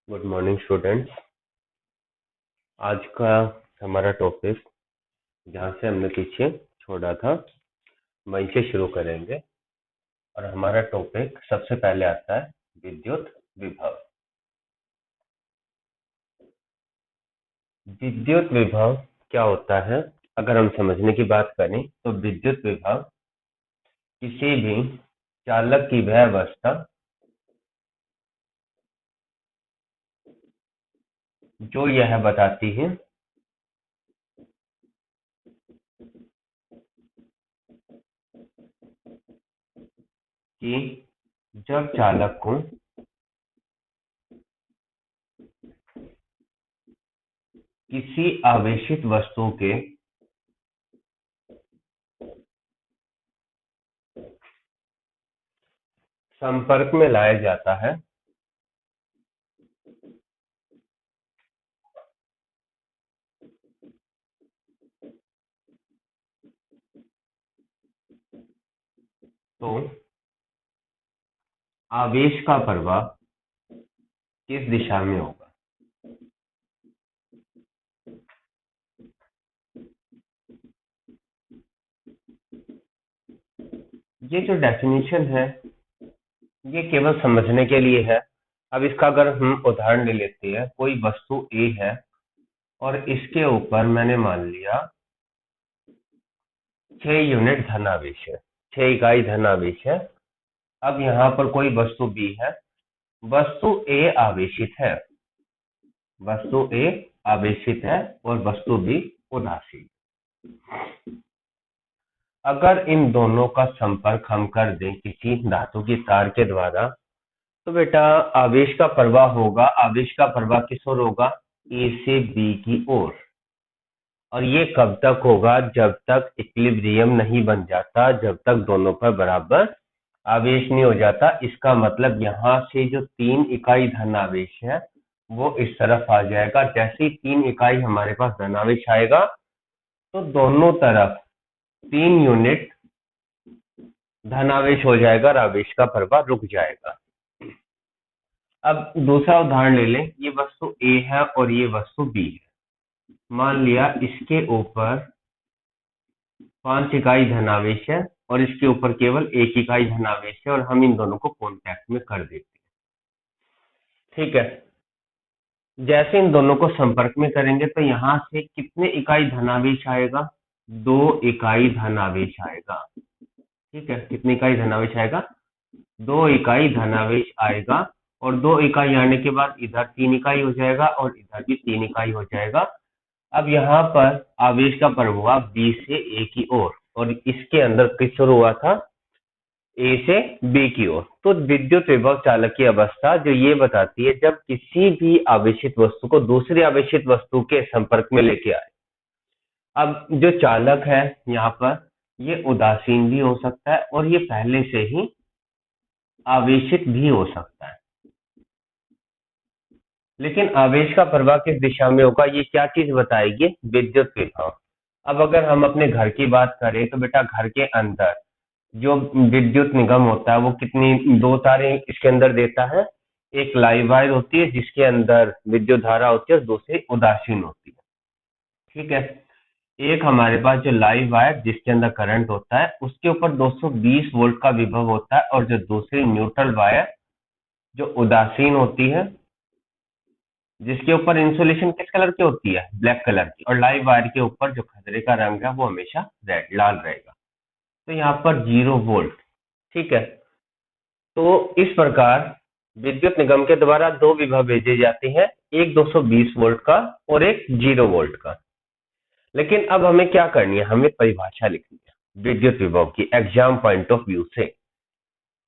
Good morning students. आज का हमारा टॉपिक जहाँ से हमने पीछे छोड़ा था वहीं से शुरू करेंगे। और हमारा टॉपिक सबसे पहले आता है विद्युत विभव। विद्युत विभव क्या होता है? अगर हम समझने की बात करें तो विद्युत विभव किसी भी चालक की वह अवस्था जो यह बताती है कि जब चालक को किसी आवेशित वस्तु के संपर्क में लाया जाता है तो आवेश का प्रवाह किस दिशा में होगा। ये जो डेफिनेशन है ये केवल समझने के लिए है। अब इसका अगर हम उदाहरण ले लेते हैं, कोई वस्तु ए है और इसके ऊपर मैंने मान लिया 6 यूनिट धनावेश है, 6 इकाई धनावेश है। अब यहाँ पर कोई वस्तु बी है, वस्तु ए आवेशित है, वस्तु ए आवेशित है और वस्तु बी उदासीन। अगर इन दोनों का संपर्क हम कर दें किसी धातु की तार के द्वारा तो बेटा आवेश का प्रवाह होगा। आवेश का प्रवाह किस ओर होगा? ए से बी की ओर। और ये कब तक होगा? जब तक इक्विलिब्रियम नहीं बन जाता, जब तक दोनों पर बराबर आवेश नहीं हो जाता। इसका मतलब यहाँ से जो 3 इकाई धनावेश है वो इस तरफ आ जाएगा। जैसे ही 3 इकाई हमारे पास धनावेश आएगा तो दोनों तरफ 3 यूनिट धनावेश हो जाएगा और आवेश का प्रवाह रुक जाएगा। अब दूसरा उदाहरण ले लें, ये वस्तु ए है और ये वस्तु बी है। मान लिया इसके ऊपर 5 इकाई धनावेश है और इसके ऊपर केवल 1 इकाई धनावेश है और हम इन दोनों को कॉन्टैक्ट में कर देते हैं। ठीक है, जैसे इन दोनों को संपर्क में करेंगे तो यहाँ से कितने इकाई धनावेश आएगा? 2 इकाई धनावेश आएगा। ठीक है, कितनी इकाई धनावेश आएगा? 2 इकाई धनावेश आएगा। और 2 इकाई आने के बाद इधर 3 इकाई हो जाएगा और इधर भी 3 इकाई हो जाएगा। अब यहाँ पर आवेश का प्रवाह बी से ए की ओर और इसके अंदर किस ओर हुआ था? ए से बी की ओर। तो विद्युत विभव चालक की अवस्था जो ये बताती है जब किसी भी आवेशित वस्तु को दूसरी आवेशित वस्तु के संपर्क में लेके आए। अब जो चालक है यहाँ पर ये उदासीन भी हो सकता है और ये पहले से ही आवेशित भी हो सकता है। लेकिन आवेश का प्रवाह किस दिशा में होगा ये क्या चीज बताएगी? विद्युत विभव। अब अगर हम अपने घर की बात करें तो बेटा घर के अंदर जो विद्युत निगम होता है वो कितनी 2 तारें इसके अंदर देता है। एक लाइव वायर होती है जिसके अंदर विद्युत धारा होती है और दूसरी उदासीन होती है। ठीक है, एक हमारे पास जो लाइव वायर जिसके अंदर करंट होता है उसके ऊपर 220 वोल्ट का विभव होता है और जो दूसरी न्यूट्रल वायर जो उदासीन होती है जिसके ऊपर इंसुलेशन किस कलर की होती है? ब्लैक कलर की। और लाइव वायर के ऊपर जो खतरे का रंग है वो हमेशा रेड लाल रहेगा। तो यहाँ पर 0 वोल्ट। ठीक है, तो इस प्रकार विद्युत निगम के द्वारा 2 विभव भेजे जाते हैं, एक 220 वोल्ट का और एक 0 वोल्ट का। लेकिन अब हमें क्या करनी है? हमें परिभाषा लिखनी है विद्युत विभव की एग्जाम पॉइंट ऑफ व्यू से।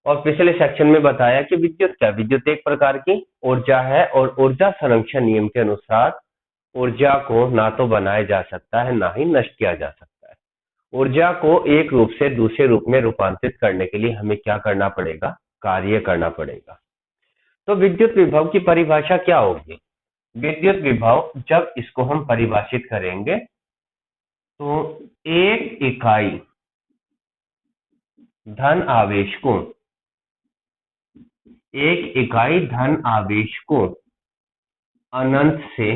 और पिछले सेक्शन में बताया कि विद्युत क्या? विद्युत एक प्रकार की ऊर्जा है और ऊर्जा संरक्षण नियम के अनुसार ऊर्जा को ना तो बनाया जा सकता है ना ही नष्ट किया जा सकता है। ऊर्जा को एक रूप से दूसरे रूप में रूपांतरित करने के लिए हमें क्या करना पड़ेगा? कार्य करना पड़ेगा। तो विद्युत विभव की परिभाषा क्या होगी? विद्युत विभव जब इसको हम परिभाषित करेंगे तो एक इकाई धन आवेश को अनंत से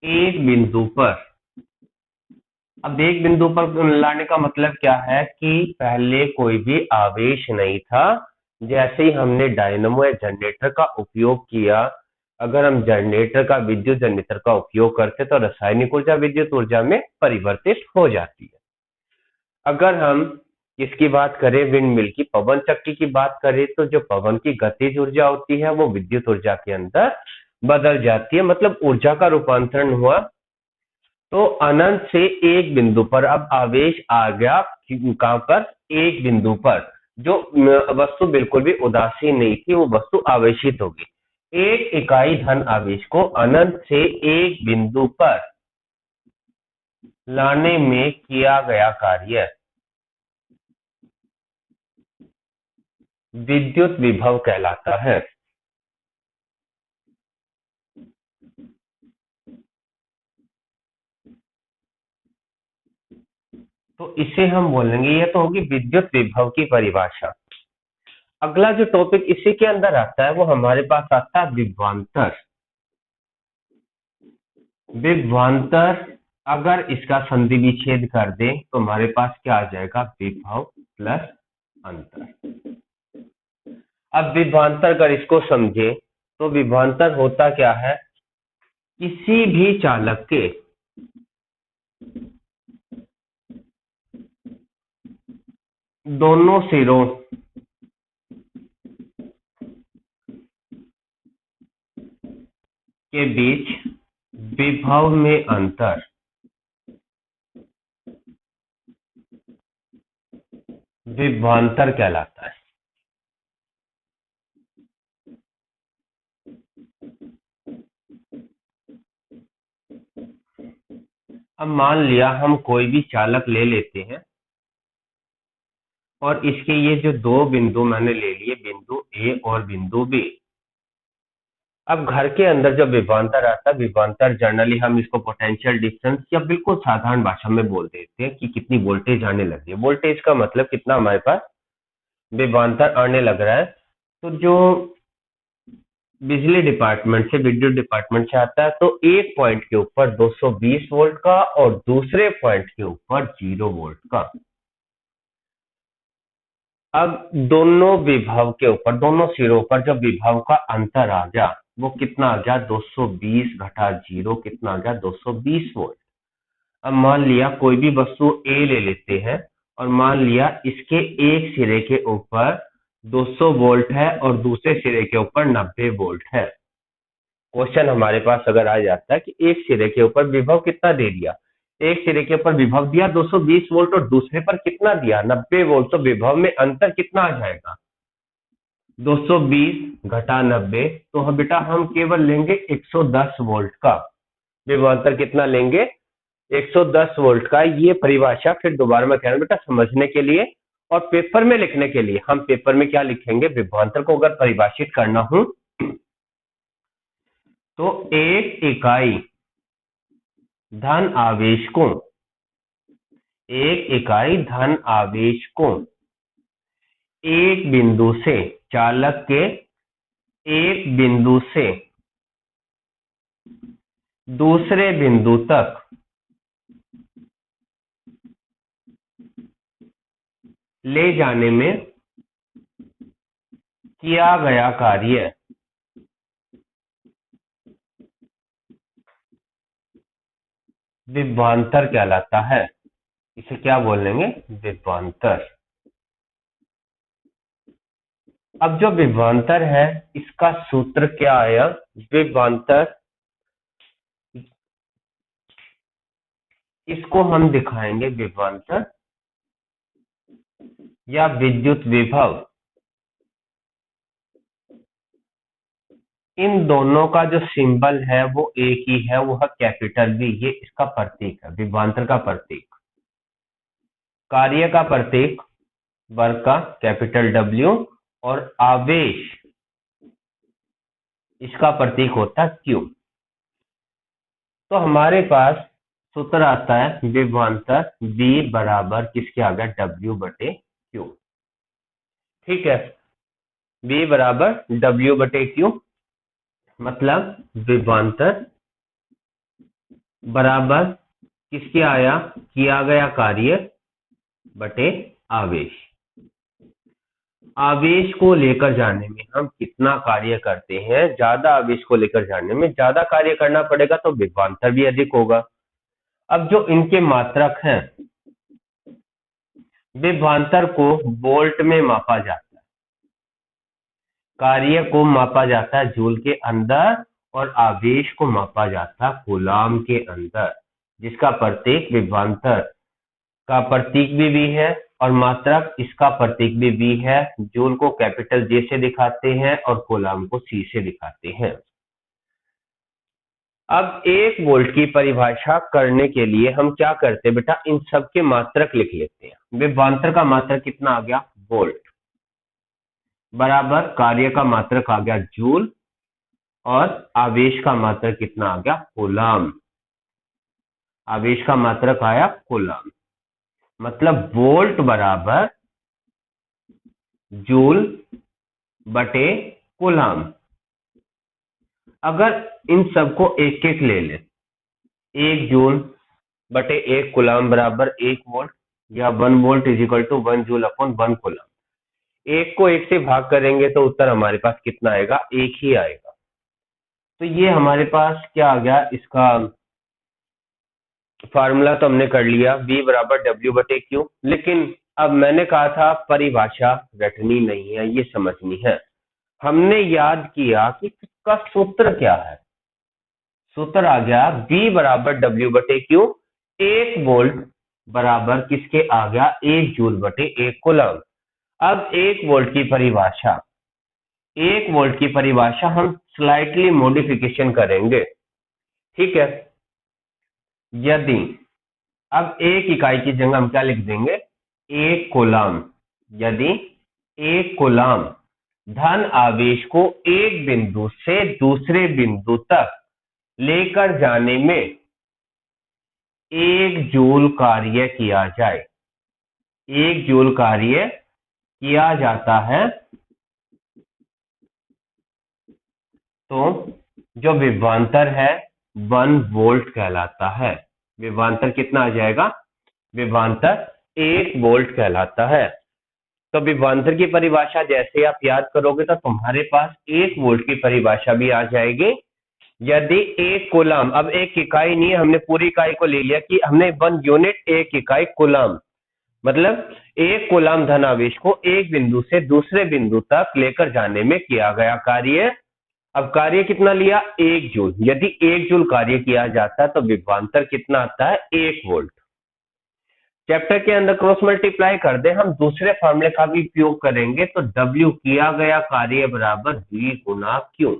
एक बिंदु पर, अब एक बिंदु पर लाने का मतलब क्या है कि पहले कोई भी आवेश नहीं था। जैसे ही हमने डायनेमो या जनरेटर का उपयोग किया, अगर हम जनरेटर का विद्युत जनरेटर का उपयोग करते तो रासायनिक ऊर्जा विद्युत ऊर्जा में परिवर्तित हो जाती है। अगर हम इसकी बात करें विंड मिल की, पवन चक्की की बात करें, तो जो पवन की गतिज ऊर्जा होती है वो विद्युत ऊर्जा के अंदर बदल जाती है, मतलब ऊर्जा का रूपांतरण हुआ। तो अनंत से एक बिंदु पर अब आवेश आ गया, कहां पर, एक बिंदु पर। जो वस्तु बिल्कुल भी उदासीन नहीं थी वो वस्तु आवेशित होगी। एक इकाई धन आवेश को अनंत से एक बिंदु पर लाने में किया गया कार्य विद्युत विभव कहलाता है। तो इसे हम बोलेंगे, ये तो होगी विद्युत विभव की परिभाषा। अगला जो टॉपिक इसी के अंदर आता है वो हमारे पास आता है विभवांतर। विभवांतर, अगर इसका संधि विच्छेद कर दें तो हमारे पास क्या आ जाएगा, विभव प्लस अंतर। अब विभवांतर अगर इसको समझे तो विभवांतर होता क्या है, किसी भी चालक के दोनों सिरों के बीच विभव में अंतर विभवांतर कहलाता है। अब मान लिया हम कोई भी चालक ले लेते हैं और इसके ये जो दो बिंदु मैंने ले लिए, बिंदु ए और बिंदु बी। अब घर के अंदर जब विभवांतर आता है, विभवांतर जनरली हम इसको पोटेंशियल डिफरेंस या बिल्कुल साधारण भाषा में बोल देते हैं कि कितनी वोल्टेज आने लगी है। वोल्टेज का मतलब कितना हमारे पास विभवांतर आने लग रहा है। तो जो बिजली डिपार्टमेंट से, विद्युत डिपार्टमेंट से आता है, तो एक पॉइंट के ऊपर 220 वोल्ट का और दूसरे पॉइंट के ऊपर 0 वोल्ट का। अब दोनों विभव के ऊपर, दोनों सिरों पर जब विभव का अंतर आ गया, वो कितना आ गया, 220 घटा 0 कितना आ गया, 220 वोल्ट। अब मान लिया कोई भी वस्तु ए ले लेते हैं और मान लिया इसके एक सिरे के ऊपर 200 वोल्ट है और दूसरे सिरे के ऊपर 90 वोल्ट है। क्वेश्चन हमारे पास अगर आ जाता है कि एक सिरे के ऊपर विभव कितना दे दिया, एक सिरे के ऊपर विभव दिया 220 वोल्ट और दूसरे पर कितना दिया, 90 वोल्ट, तो विभव में अंतर कितना आ जाएगा, 220 घटा 90। तो हम बेटा हम केवल लेंगे 110 वोल्ट का विभवांतर, कितना लेंगे, 110 वोल्ट का। ये परिभाषा फिर दोबारा मैं कह रहा हूं बेटा समझने के लिए और पेपर में लिखने के लिए। हम पेपर में क्या लिखेंगे, विभवांतर को अगर परिभाषित करना हो तो एक इकाई धन आवेश को, एक इकाई धन आवेश को एक बिंदु से, चालक के एक बिंदु से दूसरे बिंदु तक ले जाने में किया गया कार्य विभवांतर कहलाता है। इसे क्या बोलेंगे, विभवांतर। अब जो विभवांतर है इसका सूत्र क्या आया, विभवांतर, इसको हम दिखाएंगे विभवांतर या विद्युत विभव, इन दोनों का जो सिंबल है वो एक ही है, वो है कैपिटल वी। ये इसका प्रतीक है, विभवांतर का प्रतीक। कार्य का प्रतीक वर्ग का कैपिटल डब्ल्यू और आवेश इसका प्रतीक होता है क्यू। तो हमारे पास सूत्र आता है विभवांतर V बराबर किसके आ गया, W बटे क्यू। ठीक है, V बराबर W बटे क्यू। मतलब विभवांतर बराबर किसके आया, किया गया कार्य बटे आवेश। आवेश को लेकर जाने में हम कितना कार्य करते हैं, ज्यादा आवेश को लेकर जाने में ज्यादा कार्य करना पड़ेगा तो विभवांतर भी अधिक होगा। अब जो इनके मात्रक हैं, विभवांतर को वोल्ट में मापा जाता है, कार्य को मापा जाता है जूल के अंदर और आवेश को मापा जाता है कूलाम के अंदर, जिसका प्रतीक विभवांतर का प्रतीक भी V है और मात्रक इसका प्रतीक भी V है। जूल को कैपिटल J से दिखाते हैं और कूलाम को C से दिखाते हैं। अब 1 वोल्ट की परिभाषा करने के लिए हम क्या करते हैं बेटा, इन सब के मात्रक लिख लेते हैं। विभवांतर का मात्रक कितना आ गया, वोल्ट, बराबर कार्य का मात्रक आ गया जूल और आवेश का मात्रक कितना आ गया, कूलाम। आवेश का मात्रक आया कूलाम, मतलब वोल्ट बराबर जूल बटे कूलाम। अगर इन सबको एक एक ले लें, 1 जूल बटे 1 कूलाम बराबर 1 वोल्ट, या 1 volt is equal to 1 joule upon 1 coulomb. 1 को 1 से भाग करेंगे तो उत्तर हमारे पास कितना आएगा, 1 ही आएगा। तो ये हमारे पास क्या आ गया, इसका फार्मूला तो हमने कर लिया, V बराबर W बटे Q। लेकिन अब मैंने कहा था परिभाषा रटनी नहीं है, ये समझनी है। हमने याद किया कि इसका सूत्र क्या है। सूत्र आ गया V बराबर W बटे Q, 1 वोल्ट बराबर किसके आ गया, 1 जूल बटे 1 कूलम। अब 1 वोल्ट की परिभाषा, 1 वोल्ट की परिभाषा हम स्लाइटली मॉडिफिकेशन करेंगे, ठीक है। यदि अब 1 इकाई की जगह हम क्या लिख देंगे, 1 कूलम। यदि 1 कूलम धन आवेश को एक बिंदु से दूसरे बिंदु तक लेकर जाने में 1 जूल कार्य किया जाए, 1 जूल कार्य किया जाता है, तो जो विभवांतर है 1 वोल्ट कहलाता है। विभवांतर कितना आ जाएगा, विभवांतर 1 वोल्ट कहलाता है। तो विभवांतर की परिभाषा जैसे आप याद करोगे तो तुम्हारे पास 1 वोल्ट की परिभाषा भी आ जाएगी। यदि 1 कूलम, अब 1 इकाई नहीं है, हमने पूरी इकाई को ले लिया कि हमने 1 यूनिट 1 इकाई कूलम, मतलब 1 कूलम धन आवेश को एक बिंदु से दूसरे बिंदु तक लेकर जाने में किया गया कार्य। अब कार्य कितना लिया, 1 जूल। यदि 1 जूल कार्य किया जाता है तो विभवांतर कितना आता है, 1 वोल्ट। चैप्टर के अंदर क्रॉस मल्टीप्लाई कर दे, हम दूसरे फॉर्मूले का भी उपयोग करेंगे तो W किया गया कार्य बराबर V गुना Q,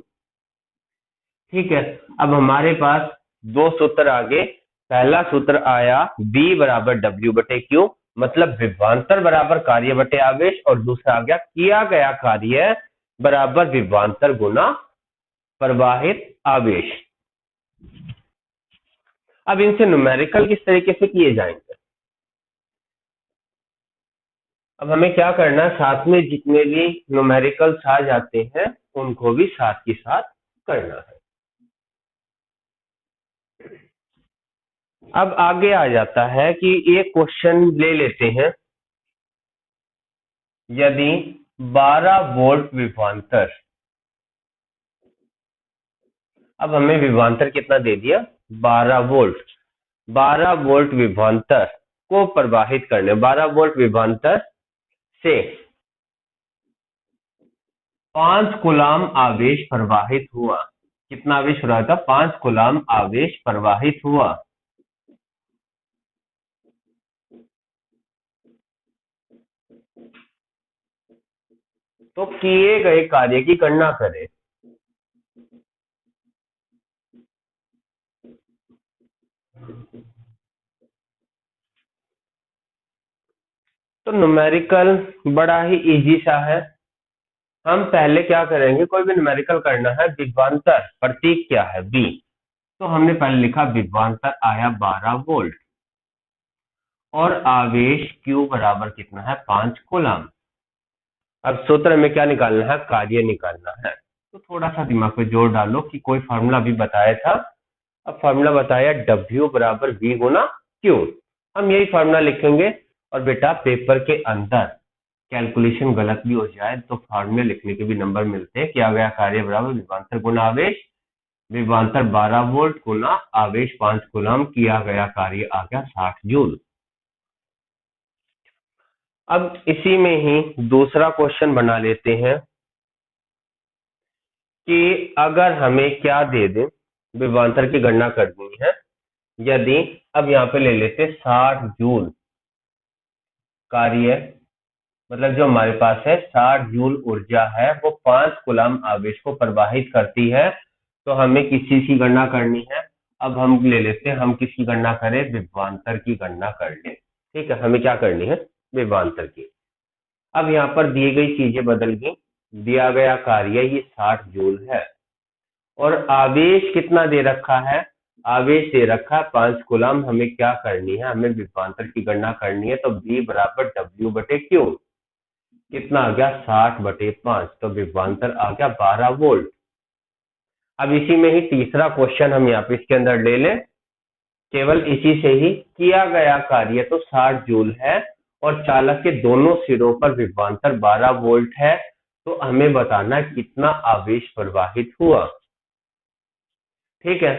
ठीक है। अब हमारे पास 2 सूत्र आगे, पहला सूत्र आया V बराबर W बटे Q, मतलब विभवांतर बराबर कार्य बटे आवेश, और दूसरा आ गया किया गया कार्य बराबर विभवांतर गुना प्रवाहित आवेश। अब इनसे न्यूमेरिकल किस तरीके से किए जाएंगे, अब हमें क्या करना है, साथ में जितने भी न्यूमेरिकल्स आ जाते हैं उनको भी साथ के साथ करना है। अब आगे आ जाता है कि एक क्वेश्चन ले लेते हैं, यदि 12 वोल्ट विभवांतर, अब हमें विभवांतर कितना दे दिया, 12 वोल्ट, 12 वोल्ट विभवांतर को प्रवाहित करने, 12 वोल्ट विभवांतर से 5 कूलम आवेश प्रवाहित हुआ। कितना आवेश हो रहा था, 5 कूलम आवेश प्रवाहित हुआ। तो किए गए कार्य की गणना करें। तो न्यूमेरिकल बड़ा ही इजी सा है। हम पहले क्या करेंगे, कोई भी न्यूमेरिकल करना है, विभवांतर प्रतीक क्या है, V, तो हमने पहले लिखा विभवांतर आया 12 वोल्ट और आवेश Q बराबर कितना है, 5 कूलम। अब सूत्र में क्या निकालना है, कार्य निकालना है। तो थोड़ा सा दिमाग पे जोर डालो कि कोई फार्मूला अभी बताया था, अब फार्मूला बताया W बराबर V गुना Q, हम यही फार्मूला लिखेंगे। और बेटा पेपर के अंदर कैलकुलेशन गलत भी हो जाए तो फार्मूले लिखने के भी नंबर मिलते हैं। किया गया कार्य बराबर विभवांतर गुना आवेश, विभवांतर 12 वोल्ट गुना आवेश 5 कूलम, किया गया कार्य आ गया 60 जूल। अब इसी में ही दूसरा क्वेश्चन बना लेते हैं कि अगर हमें क्या दे दें, विभवांतर की गणना करनी है। यदि अब यहाँ पे ले लेते 60 जूल कार्य, मतलब जो हमारे पास है 60 जूल ऊर्जा है वो 5 कूलम आवेश को प्रवाहित करती है, तो हमें किस चीज की गणना करनी है। अब हम ले लेते हैं, हम किसकी गणना करें, विभवांतर की गणना कर ले। ठीक है, हमें क्या करनी है, विभवांतर की। अब यहाँ पर दी गई चीजें बदल गई, दिया गया कार्य ये 60 जूल है और आवेश कितना दे रखा है, आवेश दे रखा है 5 कूलम। हमें क्या करनी है, हमें विभवांतर की गणना करनी है। तो V बराबर W बटे Q, कितना आ गया 60 बटे 5, तो विभवांतर आ गया 12 वोल्ट। अब इसी में ही तीसरा क्वेश्चन हम यहाँ पे इसके अंदर ले लें, केवल इसी से ही। किया गया कार्य तो 60 जूल है और चालक के दोनों सिरों पर विभवांतर 12 वोल्ट है, तो हमें बताना है कितना आवेश प्रवाहित हुआ। ठीक है,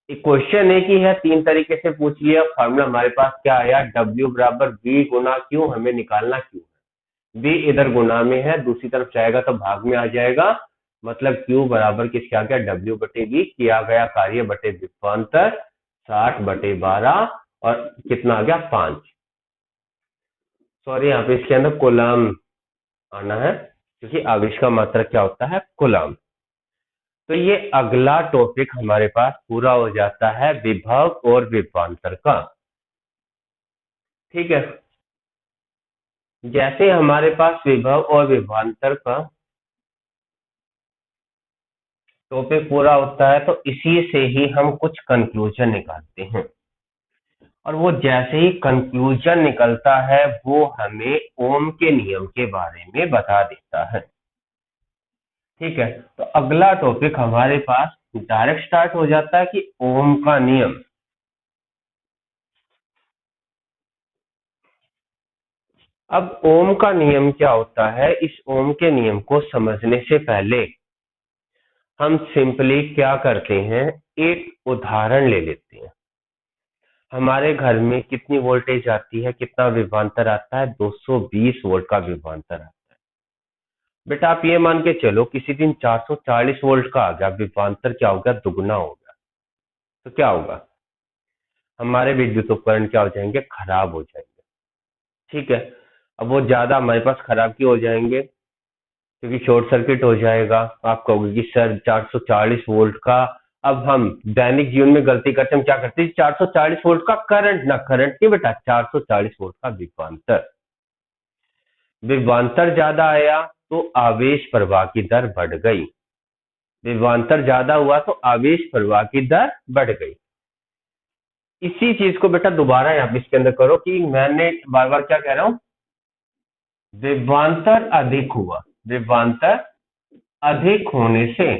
क्वेश्चन एक ही है, तीन तरीके से पूछ लिया। फार्मूला हमारे पास क्या आया, W बराबर V गुना Q, हमें निकालना Q है। V इधर गुना में है, दूसरी तरफ जाएगा तो भाग में आ जाएगा, मतलब Q बराबर किसके आ गया, W बटे V, किया गया कार्य बटे विभवांतर 60 बटे 12 और कितना आ गया 5। सॉरी, यहाँ पे इसके अंदर कूलम आना है क्योंकि आवेश का मात्रा क्या होता है, कूलम। तो ये अगला टॉपिक हमारे पास पूरा हो जाता है, विभव और विभवांतर का। ठीक है, जैसे हमारे पास विभव और विभवांतर का टॉपिक पूरा होता है तो इसी से ही हम कुछ कंक्लूजन निकालते हैं, और वो जैसे ही कंक्लूजन निकलता है वो हमें ओम के नियम के बारे में बता देता है। ठीक है, तो अगला टॉपिक हमारे पास डायरेक्ट स्टार्ट हो जाता है कि ओम का नियम। अब ओम का नियम क्या होता है, इस ओम के नियम को समझने से पहले हम सिंपली क्या करते हैं, एक उदाहरण ले लेते हैं। हमारे घर में कितनी वोल्टेज आती है, कितना विभवांतर आता है, 220 वोल्ट का विभवांतर आता है। बेटा आप ये मान के चलो किसी दिन 440 वोल्ट का आ गया, विभवांतर क्या होगा, दुगना होगा। तो क्या होगा, हमारे विद्युत उपकरण क्या हो जाएंगे, खराब हो जाएंगे। ठीक है, अब वो ज्यादा हमारे पास खराब क्यों हो जाएंगे, क्योंकि शॉर्ट सर्किट हो जाएगा। आप कहोगे कि सर 440 वोल्ट का, अब हम दैनिक जीवन में गलती करते हैं, हम क्या करते हैं, 440 वोल्ट का करंट, ना करंट नहीं बेटा, 440 वोल्ट का विभवांतर। विभवांतर ज्यादा आया तो आवेश प्रवाह की दर बढ़ गई, विभवांतर ज्यादा हुआ तो आवेश प्रवाह की दर बढ़ गई। इसी चीज को बेटा दोबारा यहाँ पे इसके अंदर करो कि मैंने बार बार क्या कह रहा हूं, विभवांतर अधिक हुआ, विभवांतर अधिक होने से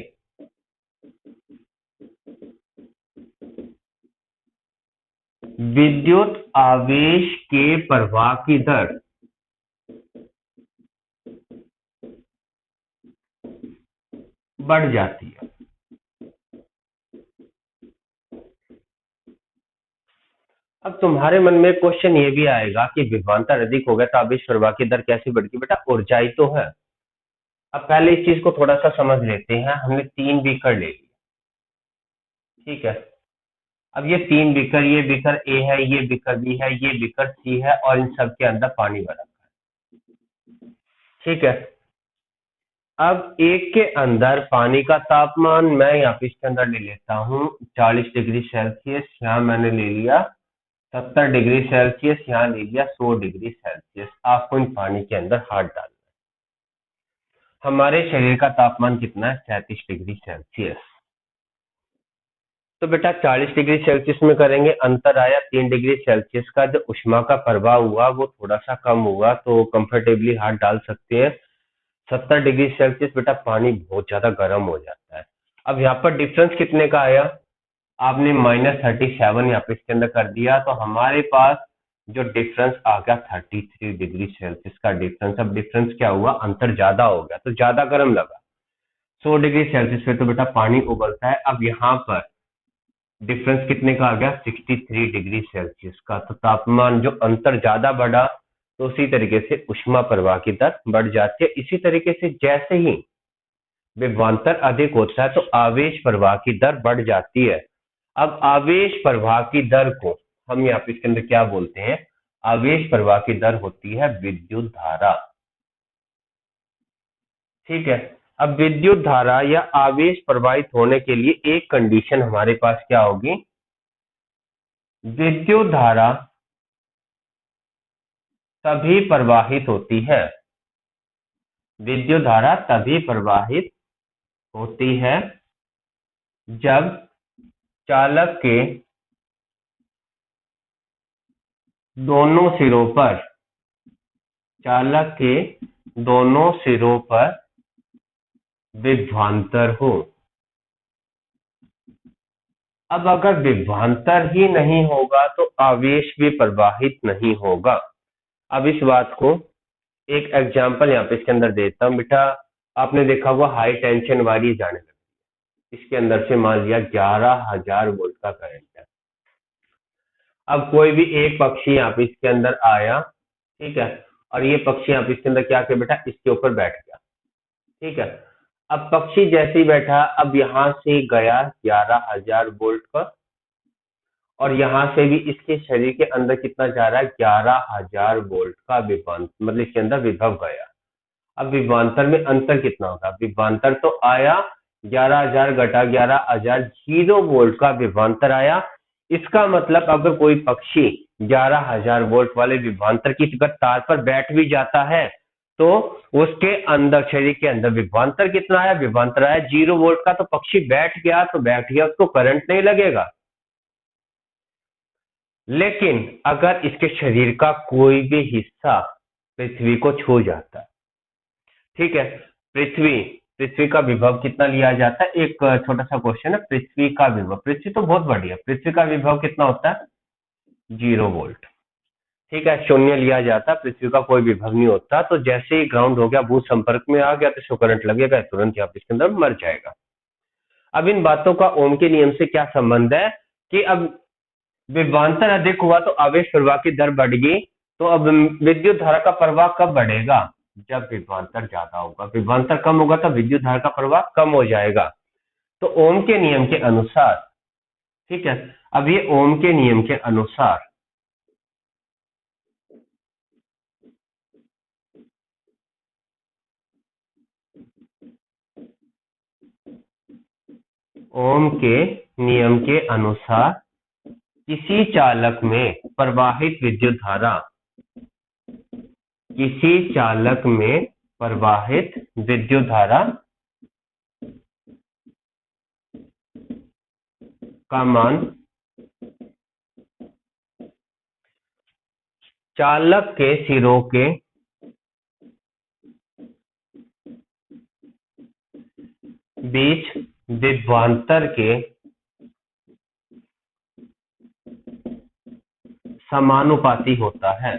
विद्युत आवेश के प्रवाह की दर बढ़ जाती है। अब तुम्हारे मन में क्वेश्चन ये भी आएगा कि विभवांतर अधिक हो गया तो आवेश प्रवाह की दर कैसे बढ़ती, बेटा ऊर्जाई तो है। अब पहले इस चीज को थोड़ा सा समझ लेते हैं। हमने 3 बीकर ले लिए, ठीक है। अब ये 3 बीकर, ये बीकर ए है, ये बीकर बी है, ये बीकर सी है, और इन सब के अंदर पानी भरा है। ठीक है, अब एक के अंदर पानी का तापमान मैं यहाँ पे इसके अंदर ले लेता हूँ 40 डिग्री सेल्सियस, यहाँ मैंने ले लिया 70 डिग्री सेल्सियस, यहाँ ले लिया 100 डिग्री सेल्सियस। आपको इन पानी के अंदर हाथ डालना है। हमारे शरीर का तापमान कितना है, 37 डिग्री सेल्सियस। तो बेटा 40 डिग्री सेल्सियस में करेंगे, अंतर आया 3 डिग्री सेल्सियस का। जो उष्मा का प्रवाह हुआ वो थोड़ा सा कम हुआ, तो कंफर्टेबली हाथ डाल सकते हैं। 70 डिग्री सेल्सियस बेटा पानी बहुत ज्यादा गर्म हो जाता है। अब यहाँ पर डिफरेंस कितने का आया, आपने -37 यहाँ पे इसके अंदर कर दिया, तो हमारे पास जो डिफरेंस आ गया 33 डिग्री सेल्सियस का डिफरेंस। अब डिफरेंस क्या हुआ, अंतर ज्यादा हो गया तो ज्यादा गर्म लगा। 100 डिग्री सेल्सियस पे तो बेटा पानी उबलता है। अब यहाँ पर डिफरेंस कितने का आ गया, 63 डिग्री सेल्सियस का। तो तापमान जो अंतर ज्यादा बढ़ा तो उसी तरीके से ऊष्मा प्रवाह की दर बढ़ जाती है। इसी तरीके से जैसे ही विभवांतर अधिक होता है तो आवेश प्रवाह की दर बढ़ जाती है। अब आवेश प्रवाह की दर को हम यहाँ पे इसके अंदर क्या बोलते हैं, आवेश प्रवाह की दर होती है विद्युत धारा। ठीक है, अब विद्युत धारा या आवेश प्रवाहित होने के लिए एक कंडीशन हमारे पास क्या होगी, विद्युत धारा तभी प्रवाहित होती है, विद्युत धारा तभी प्रवाहित होती है जब चालक के दोनों सिरों पर, चालक के दोनों सिरों पर विभवांतर हो। अब अगर विभवांतर ही नहीं होगा तो आवेश भी प्रवाहित नहीं होगा। अब इस बात को एक एग्जांपल यहाँ पे इसके अंदर देता हूँ बेटा। आपने देखा होगा हाई टेंशन वायरी जाने लगी, इसके अंदर से मान लिया 11,000 वोल्ट का करंट है। अब कोई भी एक पक्षी यहाँ पे इसके अंदर आया, ठीक है, और ये पक्षी यहाँ पे इसके अंदर क्या किया बेटा, इसके ऊपर बैठ गया। ठीक है, अब पक्षी जैसे ही बैठा, अब यहां से गया 11,000 वोल्ट का, और यहां से भी इसके शरीर के अंदर कितना जा रहा है, 11,000 वोल्ट का विभवांतर, मतलब इसके अंदर विभव गया। अब विभवांतर में अंतर कितना होगा, विभवांतर तो आया 11,000 घटा 11,000, 0 वोल्ट का विभवांतर आया। इसका मतलब अगर कोई पक्षी 11,000 वोल्ट वाले विभवांतर की तार पर बैठ भी जाता है तो उसके अंदर, शरीर के अंदर विभवांतर कितना आया, विभवांतर आया 0 वोल्ट का। तो पक्षी बैठ गया तो बैठ गया, उसको करंट नहीं लगेगा। लेकिन अगर इसके शरीर का कोई भी हिस्सा पृथ्वी को छू जाता है, ठीक है, पृथ्वी पृथ्वी का विभव कितना लिया जाता है, एक छोटा सा क्वेश्चन है, पृथ्वी का विभव, पृथ्वी तो बहुत बढ़िया, पृथ्वी का विभव कितना होता है, 0 वोल्ट। ठीक है, शून्य लिया जाता, पृथ्वी का कोई विभव नहीं होता। तो जैसे ही ग्राउंड हो गया, भू संपर्क में आ गया तो इसको करंट लगेगा, तुरंत यहाँ पे इसके अंदर मर जाएगा। अब इन बातों का ओम के नियम से क्या संबंध है कि अब विभवांतर अधिक हुआ तो आवेश प्रवाह की दर बढ़ गई, तो अब विद्युत धारा का प्रवाह कब बढ़ेगा, जब विभवांतर ज्यादा होगा। विभवांतर कम होगा तो विद्युत धारा का प्रवाह कम हो जाएगा। तो ओम के नियम के अनुसार, ठीक है, अब ये ओम के नियम के अनुसार ओम के नियम के अनुसार किसी चालक में प्रवाहित विद्युत धारा, किसी चालक में प्रवाहित विद्युत धारा का मान चालक के सिरों के बीच विभवांतर के समानुपाती होता है।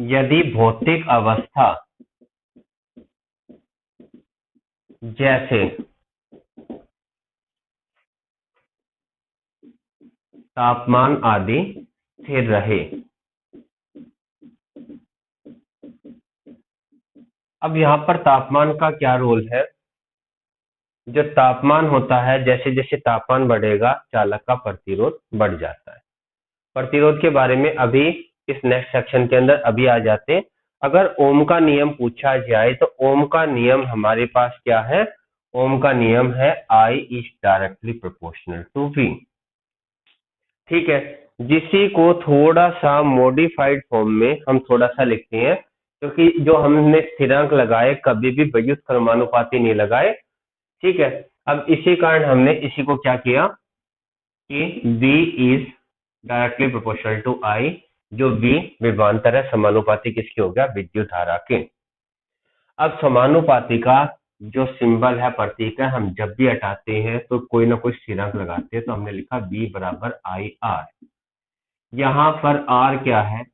यदि भौतिक अवस्था जैसे तापमान आदि स्थिर रहे। अब यहाँ पर तापमान का क्या रोल है, जो तापमान होता है, जैसे जैसे तापमान बढ़ेगा चालक का प्रतिरोध बढ़ जाता है। प्रतिरोध के बारे में अभी इस नेक्स्ट सेक्शन के अंदर अभी आ जाते हैं। अगर ओम का नियम पूछा जाए तो ओम का नियम हमारे पास क्या है, ओम का नियम है I is directly proportional to V। ठीक है, जिसी को थोड़ा सा मॉडिफाइड फॉर्म में हम थोड़ा सा लिखते हैं, क्योंकि जो हमने स्थिरांक लगाए कभी भी व्युत्क्रमानुपाती क्रमानुपाती नहीं लगाए। ठीक है, अब इसी कारण हमने इसी को क्या किया कि V is directly proportional to I, जो V विभवांतर है समानुपाती किसके हो गया, विद्युत धारा के। अब समानुपाती का जो सिंबल है, प्रतीक है, हम जब भी हटाते हैं तो कोई ना कोई स्थिरांक लगाते हैं, तो हमने लिखा V बराबर आई आर। यहां पर R क्या है,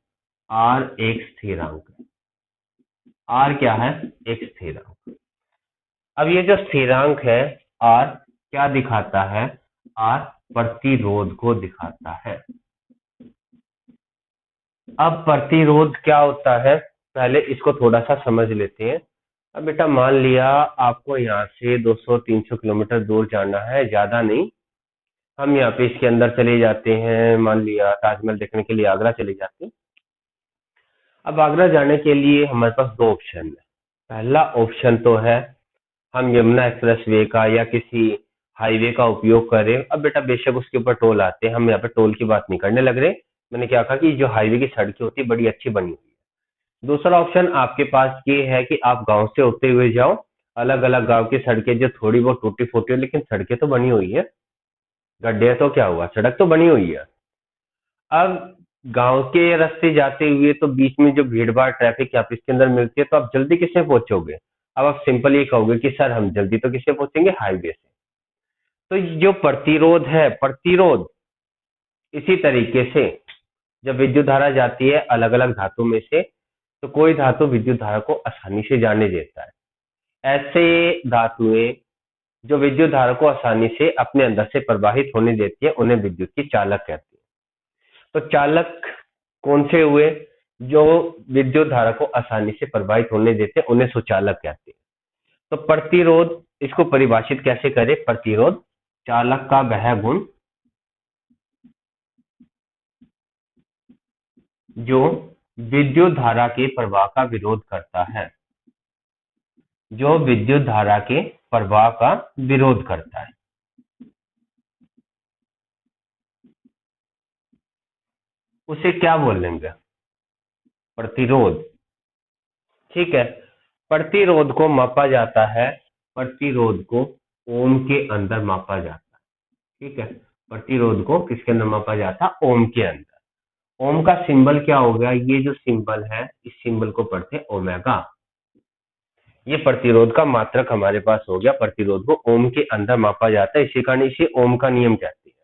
R एक स्थिरांक है। R क्या है, एक स्थिरांक। अब ये जो स्थिरांक है R क्या दिखाता है, R प्रतिरोध को दिखाता है। अब प्रतिरोध क्या होता है, पहले इसको थोड़ा सा समझ लेते हैं। अब बेटा मान लिया आपको यहाँ से 200-300 किलोमीटर दूर जाना है, ज्यादा नहीं। हम यहाँ पे इसके अंदर चले जाते हैं, मान लिया ताजमहल देखने के लिए आगरा चले जाते हैं। अब आगरा जाने के लिए हमारे पास दो ऑप्शन है। पहला ऑप्शन तो है हम यमुना एक्सप्रेस वे का या किसी हाईवे का उपयोग करें। अब बेटा बेशक उसके ऊपर टोल आते हैं, हम यहाँ पे टोल की बात नहीं करने लग रहे। मैंने क्या कहा कि जो हाईवे की सड़कें होती है बड़ी अच्छी बनी हुई है। दूसरा ऑप्शन आपके पास ये है कि आप गांव से होते हुए जाओ, अलग अलग गांव की सड़कें जो थोड़ी बहुत टूटी फूटी हो, लेकिन सड़कें तो बनी हुई है, गड्ढे तो क्या हुआ, सड़क तो बनी हुई है। अब गांव के रास्ते जाते हुए तो बीच में जो भीड़ भाड़ ट्रैफिक आप इसके अंदर मिलती है, तो आप जल्दी किससे पहुंचोगे। अब आप सिंपल ये कहोगे कि सर हम जल्दी तो किससे पहुंचेंगे, हाईवे से। तो जो प्रतिरोध है, प्रतिरोध इसी तरीके से जब विद्युत धारा जाती है अलग अलग धातु में से, तो कोई धातु विद्युत धारा को आसानी से जाने देता है। ऐसे धातुएं जो विद्युत धारा को आसानी से अपने अंदर से प्रवाहित होने देती है, उन्हें विद्युत की चालक कहते हैं। तो चालक कौन से हुए, जो विद्युत धारा को आसानी से प्रवाहित होने देते हैं, उन्हें सुचालक कहते हैं। तो प्रतिरोध, इसको परिभाषित कैसे करें, प्रतिरोध चालक का वह गुण जो विद्युत धारा के प्रवाह का विरोध करता है, जो विद्युत धारा के प्रवाह का विरोध करता है, उसे क्या बोलेंगे, प्रतिरोध। ठीक है, प्रतिरोध को मापा जाता है, प्रतिरोध को ओम के अंदर मापा जाता है। ठीक है, प्रतिरोध को किसके अंदर मापा जाता है, ओम के अंदर। ओम का सिंबल क्या हो गया, ये जो सिंबल है इस सिंबल को पढ़ते हैं ओमेगा। ये प्रतिरोध का मात्रक हमारे पास हो गया, प्रतिरोध को ओम के अंदर मापा जाता है, इसी कारण इसे ओम का नियम कहते हैं।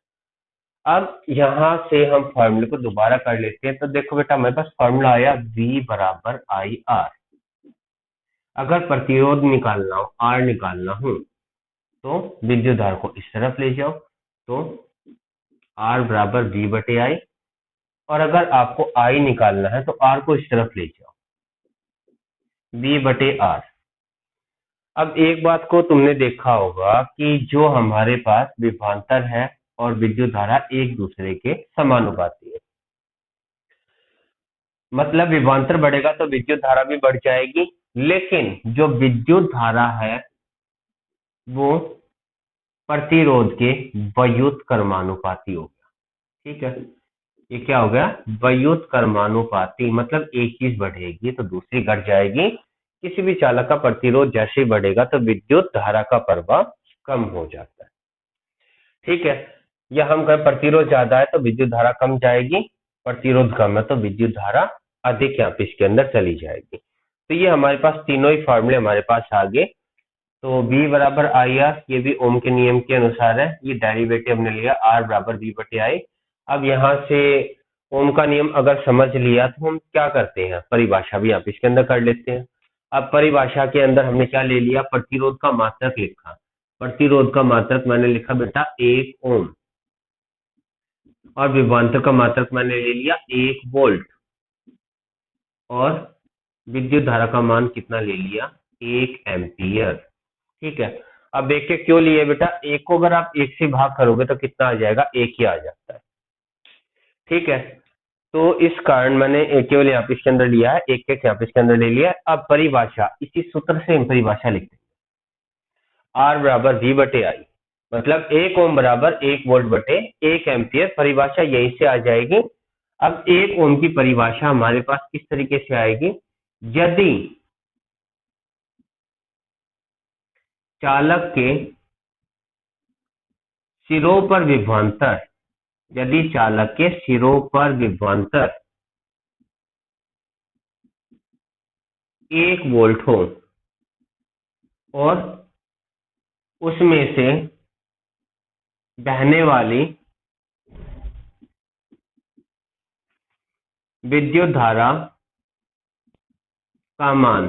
अब यहां से हम फॉर्मूले को दोबारा कर लेते हैं। तो देखो बेटा हमारे पास फॉर्मूला आया V बराबर आई आर। अगर प्रतिरोध निकालना हो, आर निकालना हो, तो विद्युत धारा को इस तरफ ले जाओ, तो आर बराबर V बटे आई। और अगर आपको आई निकालना है तो आर को इस तरफ ले जाओ, V बटे आर। अब एक बात को तुमने देखा होगा कि जो हमारे पास विभवांतर है और विद्युत धारा एक दूसरे के समानुपाती है। मतलब विभवांतर बढ़ेगा तो विद्युत धारा भी बढ़ जाएगी, लेकिन जो विद्युत धारा है वो प्रतिरोध के व्युत्क्रमानुपाती हो गया। ठीक है, ये क्या हो गया, व्युत्क्रमानुपाती। मतलब एक चीज बढ़ेगी तो दूसरी घट जाएगी। किसी भी चालक का प्रतिरोध जैसे ही बढ़ेगा तो विद्युत धारा का प्रवाह कम हो जाता है। ठीक है, या हम कहें प्रतिरोध ज्यादा है तो विद्युत धारा कम जाएगी, प्रतिरोध कम है तो विद्युत धारा अधिक यहाँ पे इसके अंदर चली जाएगी। तो ये हमारे पास तीनों ही फॉर्मूले हमारे पास आ गए। तो V बराबर आई आर, ये भी ओम के नियम के अनुसार है, ये डेरिवेटिव हमने लिया R बराबर V बटे आई। अब यहाँ से ओम का नियम अगर समझ लिया तो हम क्या करते हैं, परिभाषा भी आप इसके अंदर कर लेते हैं। अब परिभाषा के अंदर हमने क्या ले लिया, प्रतिरोध का मात्रक लिखा। प्रतिरोध का मात्रक मैंने लिखा बेटा 1 ओम, और विभवांतर का मात्रक मैंने ले लिया 1 वोल्ट, और विद्युत धारा का मान कितना ले लिया, 1 एम्पियर। ठीक है, अब एक एक क्यों लिए बेटा, एक को अगर आप एक से भाग करोगे तो कितना आ जाएगा, एक ही आ जाता है। ठीक है, तो इस कारण मैंने केवल यहाँ पे इसके अंदर लिया है, एक एक यहाँ पे इसके अंदर ले लिया है। अब परिभाषा, इसी सूत्र से हम परिभाषा लिखते हैं, आर बराबर V बटे आई, मतलब 1 ओम बराबर 1 वोल्ट बटे 1 एम्पियर। परिभाषा यहीं से आ जाएगी। अब 1 ओम की परिभाषा हमारे पास किस तरीके से आएगी, यदि चालक के सिरों पर विभवांतर, यदि चालक के सिरों पर विभवांतर 1 वोल्ट हो और उसमें से बहने वाली विद्युत धारा का मान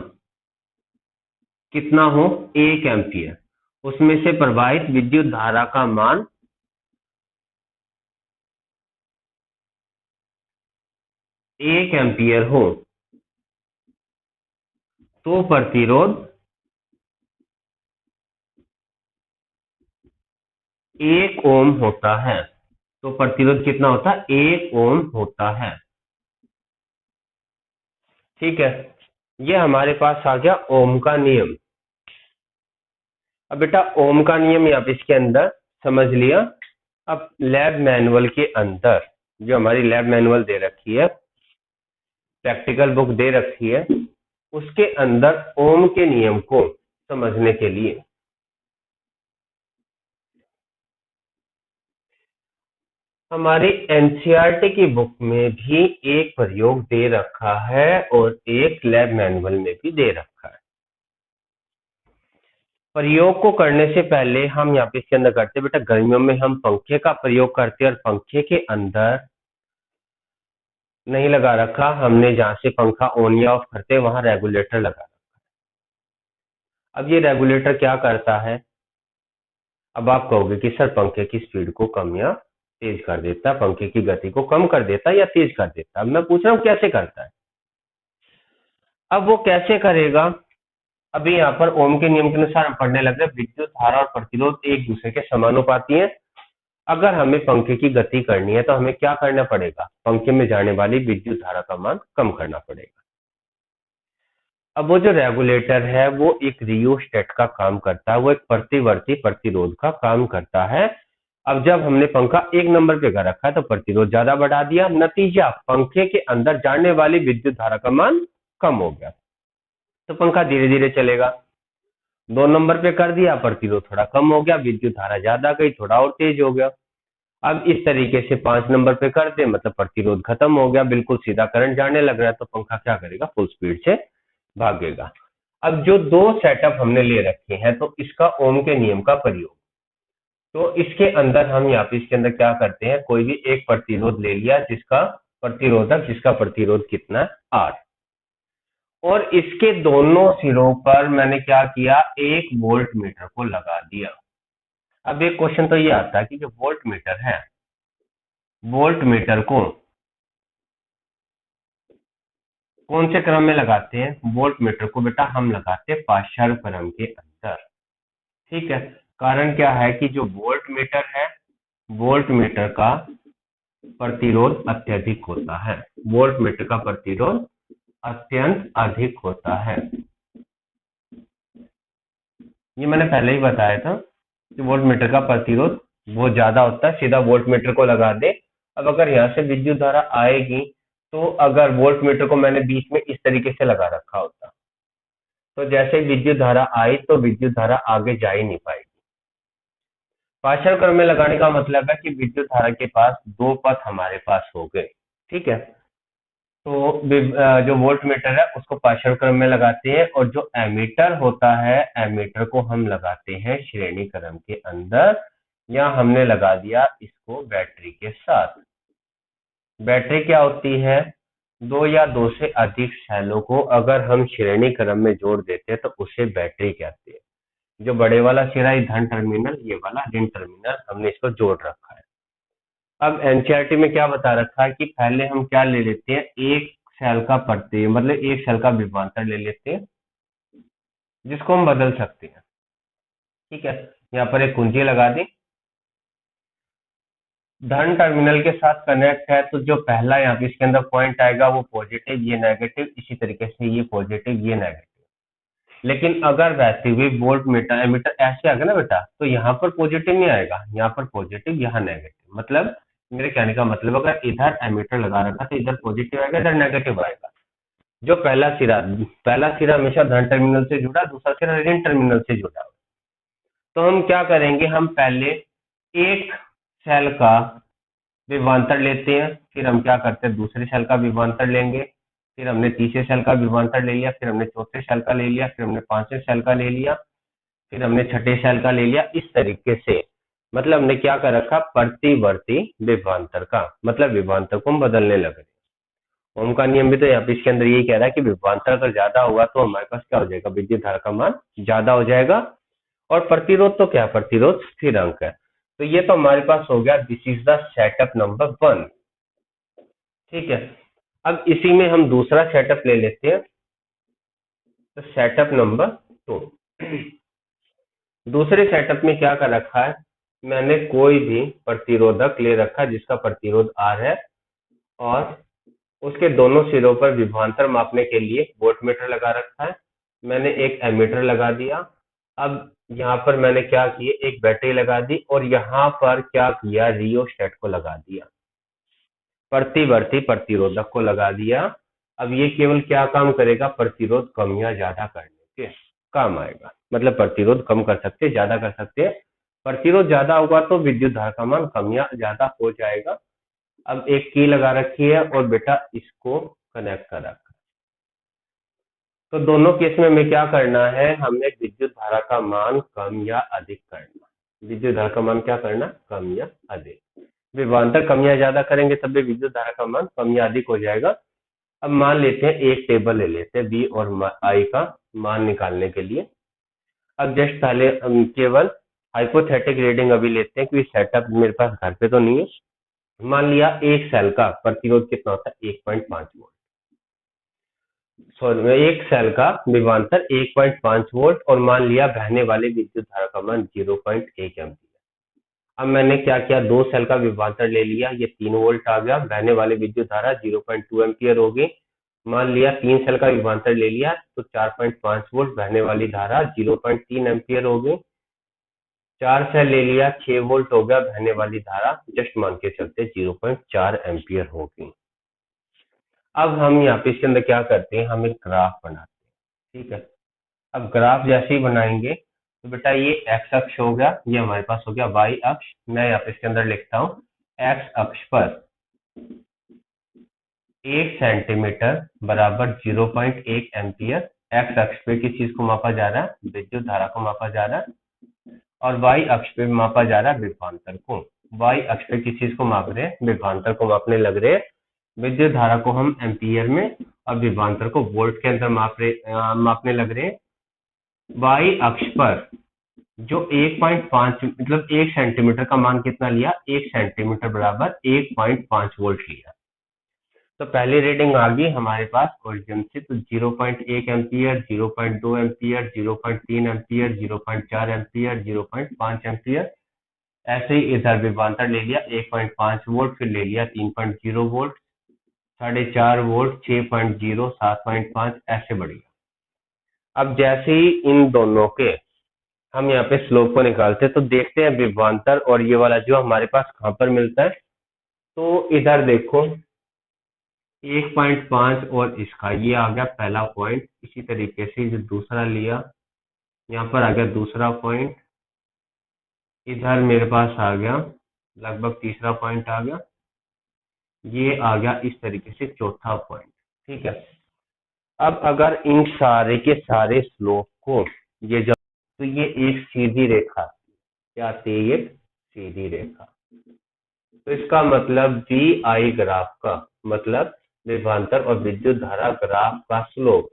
कितना हो, 1 एम्पियर। उसमें से प्रवाहित विद्युत धारा का मान 1 एम्पियर हो तो प्रतिरोध 1 ओम होता है। तो प्रतिरोध कितना होता है, 1 ओम होता है। ठीक है, ये हमारे पास आ गया ओम का नियम। अब बेटा ओम का नियम आप इसके अंदर समझ लिया। अब लैब मैनुअल के अंदर जो हमारी लैब मैनुअल दे रखी है, प्रैक्टिकल बुक दे रखी है, उसके अंदर ओम के नियम को समझने के लिए हमारी एनसीईआरटी की बुक में भी एक प्रयोग दे रखा है और एक लैब मैनुअल में भी दे रखा है। प्रयोग को करने से पहले हम यहाँ पे इसके अंदर करते हैं बेटा, गर्मियों में हम पंखे का प्रयोग करते हैं और पंखे के अंदर नहीं लगा रखा हमने, जहां से पंखा ऑन या ऑफ करते हैं वहां रेगुलेटर लगा रखा। अब ये रेगुलेटर क्या करता है, अब आप कहोगे कि सर पंखे की स्पीड को कम या तेज कर देता है, पंखे की गति को कम कर देता है या तेज कर देता है। अब मैं पूछ रहा हूँ कैसे करता है। अब वो कैसे करेगा, अभी यहाँ पर ओम के नियम के अनुसार हम पढ़ने लग रहे हैं, विद्युत धारा और प्रतिरोध एक दूसरे के समानुपाती हैं। अगर हमें पंखे की गति करनी है तो हमें क्या करना पड़ेगा, पंखे में जाने वाली विद्युत धारा का मान कम करना पड़ेगा। अब वो जो रेगुलेटर है वो एक रियोस्टेट का काम करता है, वो एक प्रतिवर्ती प्रतिरोध का काम करता है। अब जब हमने पंखा 1 नंबर पे कर रखा है तो प्रतिरोध ज्यादा बढ़ा दिया, नतीजा पंखे के अंदर जाने वाली विद्युत धारा का मान कम हो गया, तो पंखा धीरे धीरे चलेगा। 2 नंबर पे कर दिया, प्रतिरोध थोड़ा कम हो गया, विद्युत धारा ज्यादा गई, थोड़ा और तेज हो गया। अब इस तरीके से 5 नंबर पे कर दे, मतलब प्रतिरोध खत्म हो गया, बिल्कुल सीधा करंट जाने लग रहा है, तो पंखा क्या करेगा, फुल स्पीड से भागेगा। अब जो दो सेटअप हमने ले रखे हैं, तो इसका ओम के नियम का प्रयोग, तो इसके अंदर हम यहाँ पे इसके अंदर क्या करते हैं, कोई भी एक प्रतिरोध ले लिया जिसका प्रतिरोध कितना है, 8, और इसके दोनों सिरों पर मैंने क्या किया, 1 वोल्ट मीटर को लगा दिया। अब एक क्वेश्चन तो ये आता है कि जो वोल्ट मीटर है, वोल्ट मीटर को कौन से क्रम में लगाते हैं, वोल्ट मीटर को बेटा हम लगाते हैं पाश्चात्य क्रम के अंदर। ठीक है, कारण क्या है कि जो वोल्ट मीटर है, वोल्ट मीटर का प्रतिरोध अत्यधिक होता है, वोल्ट मीटर का प्रतिरोध अत्यंत अधिक होता है। ये मैंने पहले ही बताया था कि वोल्ट मीटर का प्रतिरोध बहुत ज्यादा होता है, सीधा वोल्ट मीटर को लगा दे। अब अगर यहाँ से विद्युत धारा आएगी, तो अगर वोल्ट मीटर को मैंने बीच में इस तरीके से लगा रखा होता, तो जैसे विद्युत धारा आई तो विद्युत धारा आगे जा ही नहीं पाएगी। पार्शियल क्रम में लगाने का मतलब है कि विद्युत धारा के पास 2 पथ हमारे पास हो गए। ठीक है, तो जो वोल्ट मीटर है उसको पार्शियल क्रम में लगाते हैं, और जो एमीटर होता है, एमीटर को हम लगाते हैं श्रेणी क्रम के अंदर, या हमने लगा दिया इसको बैटरी के साथ। बैटरी क्या होती है, 2 या 2 से अधिक सेलों को अगर हम श्रेणी क्रम में जोड़ देते हैं तो उसे बैटरी कहते हैं। जो बड़े वाला सिरा है धन टर्मिनल, ये वाला ऋण टर्मिनल, हमने इसको जोड़ रखा है। अब एनसीईआरटी में क्या बता रखा है कि पहले हम क्या ले लेते हैं, एक सेल का मतलब एक सेल का विभवांतर ले लेते हैं, जिसको हम बदल सकते हैं। ठीक है, यहाँ पर एक कुंजी लगा दी, धन टर्मिनल के साथ कनेक्ट है, तो जो पहला यहाँ पे इसके अंदर पॉइंट आएगा वो पॉजिटिव, ये नेगेटिव, इसी तरीके से ये पॉजिटिव, ये नेगेटिव। लेकिन अगर वैसे भी वोल्ट मीटर एमीटर ऐसे आ गया ना बेटा, तो यहाँ पर पॉजिटिव नहीं आएगा, यहाँ पर पॉजिटिव, यहाँ नेगेटिव। मतलब मेरे कहने का मतलब अगर इधर एमीटर लगा रखा तो इधर पॉजिटिव आएगा, इधर नेगेटिव आएगा। जो पहला सिरा हमेशा धन टर्मिनल से जुड़ा, दूसरा सिरा ऋण टर्मिनल से जुड़ा। तो हम क्या करेंगे, हम पहले एक सेल का विभवांतर लेते हैं, फिर हम क्या करते हैं दूसरे सेल का विभवांतर लेंगे, फिर हमने तीसरे सेल का विभवांतर ले लिया, फिर हमने चौथे सेल का ले लिया, फिर हमने पांचवें सेल का ले लिया, फिर हमने छठे सेल का ले लिया। इस तरीके से मतलब हमने क्या कर रखा, प्रतिवर्ती विभवांतर का मतलब विभवांतर को हम बदलने लगे। ओम का नियम भी तो यहाँ पे इसके अंदर यही कह रहा है कि विभवांतर अगर ज्यादा होगा तो हमारे पास क्या हो जाएगा, विद्युत धारा का मान ज्यादा हो जाएगा। और प्रतिरोध तो क्या है, प्रतिरोध स्थिरांक है। तो ये तो हमारे पास हो गया, this is the setup number 1। ठीक है, अब इसी में हम दूसरा सेटअप ले लेते हैं, तो सेटअप नंबर 2। दूसरे सेटअप में क्या कर रखा है, मैंने कोई भी प्रतिरोधक ले रखा जिसका प्रतिरोध R है, और उसके दोनों सिरों पर विभवांतर मापने के लिए वोल्टमीटर लगा रखा है। मैंने एक एमीटर लगा दिया। अब यहाँ पर मैंने क्या किया, एक बैटरी लगा दी, और यहाँ पर क्या किया, रियोस्टेट को लगा दिया, प्रतिवर्ती प्रतिरोधक को लगा दिया। अब ये केवल क्या काम करेगा, प्रतिरोध कम या ज्यादा करने के काम आएगा। मतलब प्रतिरोध कम कर सकते, ज्यादा कर सकते हैं। प्रतिरोध ज्यादा होगा तो विद्युत धारा का मान कम या ज्यादा हो जाएगा। अब एक की लगा रखी है और बेटा इसको कनेक्ट कर रखा है। तो दोनों केस में हमें क्या करना है, हमें विद्युत धारा का मान कम या अधिक करना। विद्युत धारा का मान क्या करना, कम या अधिक। विभवांतर कम या ज्यादा करेंगे तब भी विद्युत धारा का मान कम या अधिक हो जाएगा। अब मान लेते हैं एक टेबल ले लेते हैं बी और आई का मान निकालने के लिए। अब जस्ट पहले हम केवल हाइपोथेटिक रीडिंग अभी लेते हैं, क्योंकि सेटअप मेरे पास घर पे तो नहीं है। मान लिया एक सेल का प्रतिरोध कितना होता है, 1.5 वोल्ट। सॉरी, एक सेल का विभवांतर 1.5 वोल्ट, और मान लिया बहने वाली विद्युत धारा का मान 0.1 एम्पीयर। अब मैंने क्या किया, दो सेल का विभवांतर ले लिया, ये 3 वोल्ट आ गया, बहने वाली विद्युत धारा 0.2 एम्पीयर होगी। मान लिया तीन सेल का विभवांतर ले लिया तो 4.5 वोल्ट, बहने वाली धारा 0.3 एम्पीयर होगी। चार सेल ले लिया, 6 वोल्ट हो गया, बहने वाली धारा जस्ट मान के चलते 0.4 एम्पीयर होगी। अब हम यहाँ पे इसके अंदर क्या करते हैं, हम एक ग्राफ बनाते हैं। ठीक है, अब ग्राफ जैसे ही बनाएंगे तो बेटा ये एक्स अक्ष हो गया, ये हमारे पास हो गया वाई अक्ष। मैं यहाँ पे इसके अंदर लिखता हूँ, एक्स अक्ष पर 1 सेंटीमीटर बराबर 0.1 एम्पियर। एक्स अक्ष पे किस चीज को मापा जा रहा है, विद्युत धारा को मापा जा रहा है। और वाई अक्ष पे मापा जा रहा है विभवांतर को। वाई अक्ष पे किस चीज को माप रहे हैं, विभवांतर को मापने लग रहे हैं। विद्युत धारा को हम एम्पियर में और विभवांतर को वोल्ट के अंदर मापने लग रहे हैं। वाई अक्ष पर जो 1.5 मतलब 1 सेंटीमीटर का मान कितना लिया, 1 सेंटीमीटर बराबर 1.5 वोल्ट लिया। तो पहली रीडिंग आ गई हमारे पास ओरिजिन से, तो 0.1 ampere, 0.2 ampere, 0.3 ampere, 0.4 ampere, 0.5 ampere. ऐसे ही इधर विभवांतर ले लिया 1.5 वोल्ट, फिर ले लिया 3.0 वोल्ट, 4.5 वोल्ट, 6.0, 7.5, ऐसे बढ़िया। अब जैसे ही इन दोनों के हम यहाँ पे स्लोप को निकालते हैं तो देखते हैं विभवांतर और ये वाला जो हमारे पास कहाँ पर मिलता है। तो इधर देखो 1.5 और इसका ये आ गया पहला पॉइंट। इसी तरीके से जो दूसरा लिया, यहाँ पर आ गया दूसरा पॉइंट। इधर मेरे पास आ गया लगभग तीसरा पॉइंट आ गया, ये आ गया इस तरीके से चौथा पॉइंट। ठीक है, अब अगर इन सारे के सारे स्लोप को ये जब, तो ये एक सीधी रेखा, क्या आती है, ये सीधी रेखा। तो इसका मतलब वी आई ग्राफ का मतलब विभवांतर और विद्युत धारा ग्राफ का स्लोप,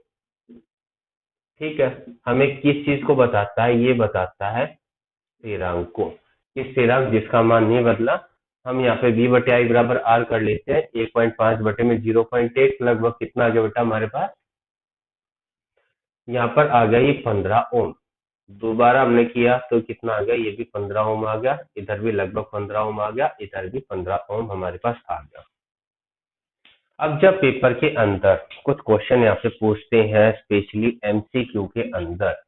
ठीक है, हमें किस चीज को बताता है, ये बताता है स्थिरांक को। इस स्थिरांक जिसका मान नहीं बदला, हम यहाँ पे v बटे आई बराबर आर कर लेते हैं। 1.5 बटे में 0.1 लगभग कितना आ गया बेटा हमारे पास, यहाँ पर आ गया ये 15 ओम। दोबारा हमने किया तो कितना आ गया, ये भी 15 ओम आ गया, इधर भी लगभग 15 ओम आ गया, इधर भी 15 ओम हमारे पास आ गया। अब जब पेपर के अंदर कुछ क्वेश्चन यहाँ पे पूछते हैं, स्पेशली एमसीक्यू के अंदर,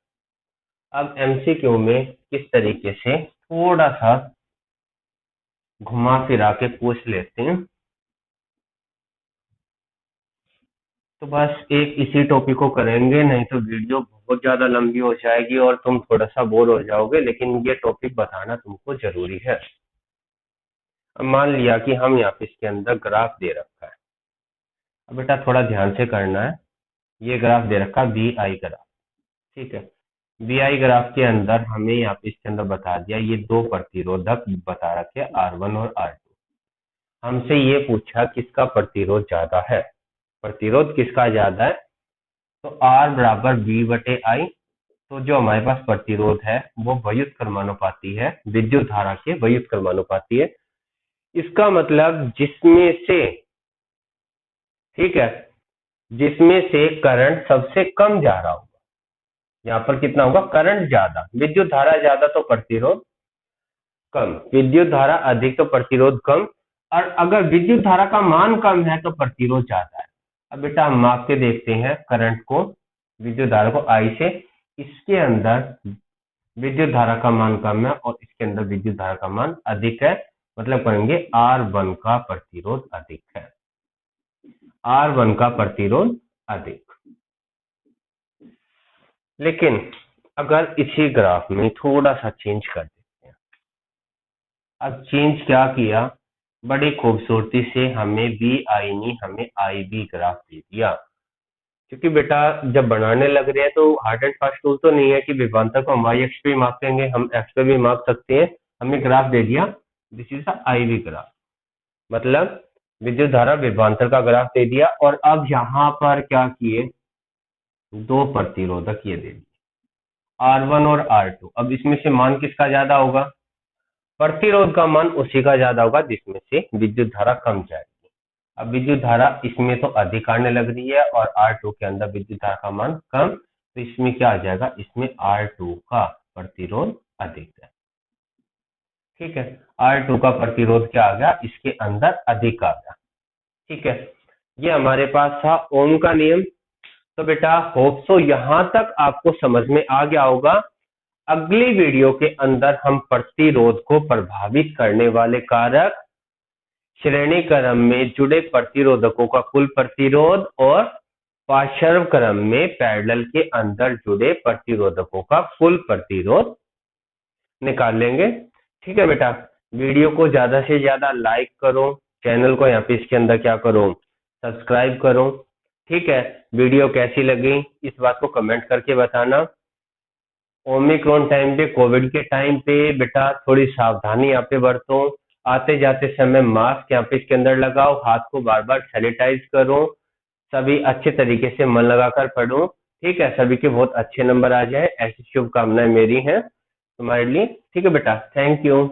अब एमसीक्यू में किस तरीके से थोड़ा सा घुमा फिरा के पूछ लेते हैं, तो बस एक इसी टॉपिक को करेंगे, नहीं तो वीडियो बहुत ज्यादा लंबी हो जाएगी और तुम थोड़ा सा बोर हो जाओगे, लेकिन ये टॉपिक बताना तुमको जरूरी है। अब मान लिया कि हम यहाँ पे इसके अंदर ग्राफ दे रखा है। अब बेटा थोड़ा ध्यान से करना है। ये ग्राफ दे रखा बी आई ग्राफ, ठीक है। बी आई ग्राफ के अंदर हमें यहाँ पे इसके अंदर बता दिया ये दो प्रतिरोधक बता रखे R1 और R2। हमसे ये पूछा किसका प्रतिरोध ज्यादा है, प्रतिरोध किसका ज्यादा है, तो R बराबर B बटे आई। तो जो हमारे पास प्रतिरोध है वो व्युत्क्रमानुपाती है, विद्युत धारा के व्युत्क्रमानुपाती है। इसका मतलब जिसमें से, ठीक है, जिसमें से करंट सबसे कम जा रहा होगा, यहाँ पर कितना होगा, करंट ज्यादा, विद्युत धारा ज्यादा तो प्रतिरोध कम, विद्युत धारा अधिक तो प्रतिरोध कम, और अगर विद्युत धारा का मान कम है तो प्रतिरोध ज्यादा है। अब बेटा हम माप के देखते हैं करंट को, विद्युत धारा को आई से, इसके अंदर विद्युत धारा का मान कम है और इसके अंदर विद्युत धारा का मान अधिक है, मतलब करेंगे R1 का प्रतिरोध अधिक है, R1 का प्रतिरोध अधिक। लेकिन अगर इसी ग्राफ में थोड़ा सा चेंज कर देते हैं, अब चेंज क्या किया, बड़ी खूबसूरती से हमें बी आई ने हमें आई बी ग्राफ दे दिया। क्योंकि बेटा जब बनाने लग रहे हैं तो हार्ड एंड फास्ट रूल तो नहीं है कि विभवांतर को हम वाई एक्स पे मापेंगे, हम एक्स पे भी माप सकते हैं। हमें ग्राफ दे दिया, this is I V graph, मतलब विद्युत धारा विभवांतर का ग्राफ दे दिया। और अब यहाँ पर क्या किए, दो प्रतिरोधक ये दे दिए R1 और R2। अब इसमें से मान किसका ज्यादा होगा, प्रतिरोध का मान उसी का ज्यादा होगा जिसमें से विद्युत धारा कम जाएगी। अब विद्युत धारा इसमें तो अधिक आने लग रही है और R2 के अंदर विद्युत धारा का मान कम, तो इसमें क्या आ जाएगा, इसमें R2 का प्रतिरोध अधिक है, ठीक है। R2 का प्रतिरोध क्या आ गया, इसके अंदर अधिक आ गया, ठीक है। ये हमारे पास था ओम का नियम। तो बेटा होप सो यहां तक आपको समझ में आ गया होगा। अगली वीडियो के अंदर हम प्रतिरोध को प्रभावित करने वाले कारक, श्रेणी क्रम में जुड़े प्रतिरोधकों का कुल प्रतिरोध और पार्श्व क्रम में पैरेलल के अंदर जुड़े प्रतिरोधकों का कुल प्रतिरोध निकाल लेंगे, ठीक है बेटा। वीडियो को ज्यादा से ज्यादा लाइक करो, चैनल को यहाँ पे इसके अंदर क्या करो, सब्सक्राइब करो, ठीक है। वीडियो कैसी लगी इस बात को कमेंट करके बताना। ओमिक्रॉन टाइम पे, कोविड के टाइम पे बेटा थोड़ी सावधानी यहाँ पे बरतो, आते जाते समय मास्क यहाँ पे इसके अंदर लगाओ, हाथ को बार बार सैनिटाइज करो, सभी अच्छे तरीके से मन लगाकर पढ़ो, ठीक है। सभी के बहुत अच्छे नंबर आ जाए, ऐसी शुभकामनाएं मेरी हैं तुम्हारे लिए, ठीक है बेटा। Thank you.